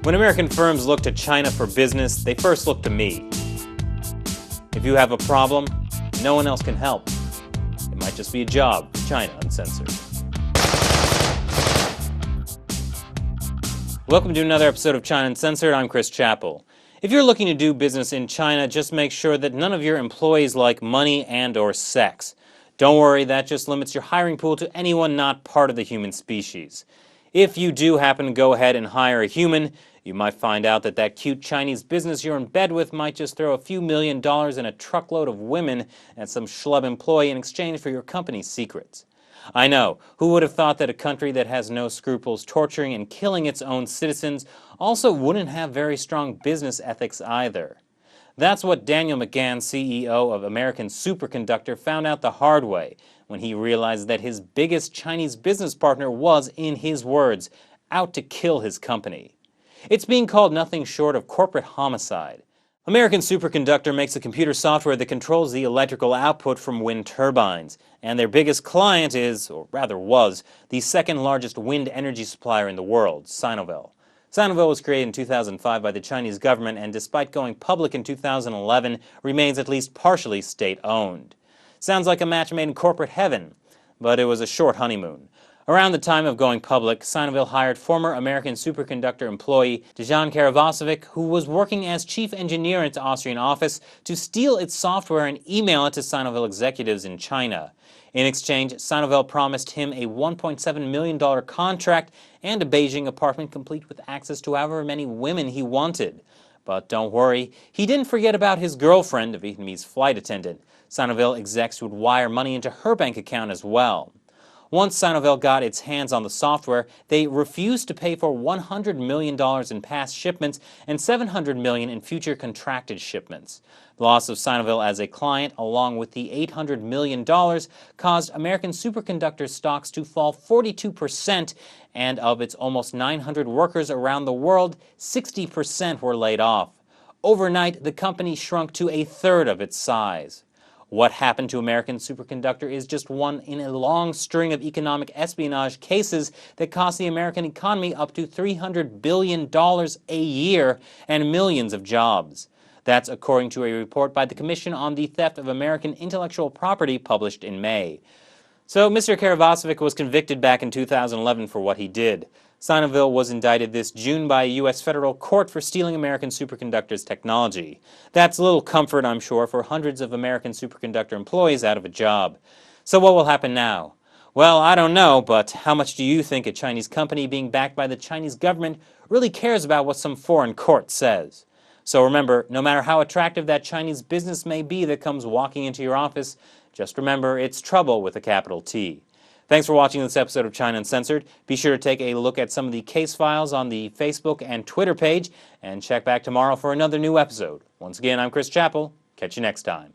When American firms look to China for business, they first look to me. If you have a problem, no one else can help. It might just be a job for China Uncensored. Welcome to another episode of China Uncensored. I'm Chris Chappell. If you're looking to do business in China, just make sure that none of your employees like money and/or sex. Don't worry, that just limits your hiring pool to anyone not part of the human species. If you do happen to go ahead and hire a human, you might find out that that cute Chinese business you're in bed with might just throw a few $1 million and a truckload of women at some schlub employee in exchange for your company's secrets. I know, who would have thought that a country that has no scruples torturing and killing its own citizens also wouldn't have very strong business ethics either? That's what Daniel McGahn, CEO of American Superconductor, found out the hard way when he realized that his biggest Chinese business partner was, in his words, out to kill his company. It's being called nothing short of corporate homicide. American Superconductor makes a computer software that controls the electrical output from wind turbines, and their biggest client is, or rather was, the second largest wind energy supplier in the world, Sinovel. Sinovel was created in 2005 by the Chinese government and, despite going public in 2011, remains at least partially state-owned. Sounds like a match made in corporate heaven, but it was a short honeymoon. Around the time of going public, Sinovel hired former American Superconductor employee Dejan Karavasevic, who was working as chief engineer in its Austrian office, to steal its software and email it to Sinovel executives in China. In exchange, Sinovel promised him a $1.7 million contract and a Beijing apartment complete with access to however many women he wanted. But don't worry, he didn't forget about his girlfriend, a Vietnamese flight attendant. Sinovel execs would wire money into her bank account as well. Once Sinovel got its hands on the software, they refused to pay for $100 million in past shipments and $700 million in future contracted shipments. The loss of Sinovel as a client, along with the $800 million, caused American Superconductor stocks to fall 42%, and of its almost 900 workers around the world, 60% were laid off. Overnight, the company shrunk to a third of its size. What happened to American Superconductor is just one in a long string of economic espionage cases that cost the American economy up to $300 billion a year and millions of jobs. That's according to a report by the Commission on the Theft of American Intellectual Property published in May. So Mr. Karavasevic was convicted back in 2011 for what he did. Sinovel was indicted this June by a U.S. federal court for stealing American Superconductor's technology. That's little comfort, I'm sure, for hundreds of American Superconductor employees out of a job. So what will happen now? Well, I don't know, but how much do you think a Chinese company being backed by the Chinese government really cares about what some foreign court says? So remember, no matter how attractive that Chinese business may be that comes walking into your office, just remember it's trouble with a capital T. Thanks for watching this episode of China Uncensored. Be sure to take a look at some of the case files on the Facebook and Twitter page, and check back tomorrow for another new episode. Once again, I'm Chris Chappell. Catch you next time.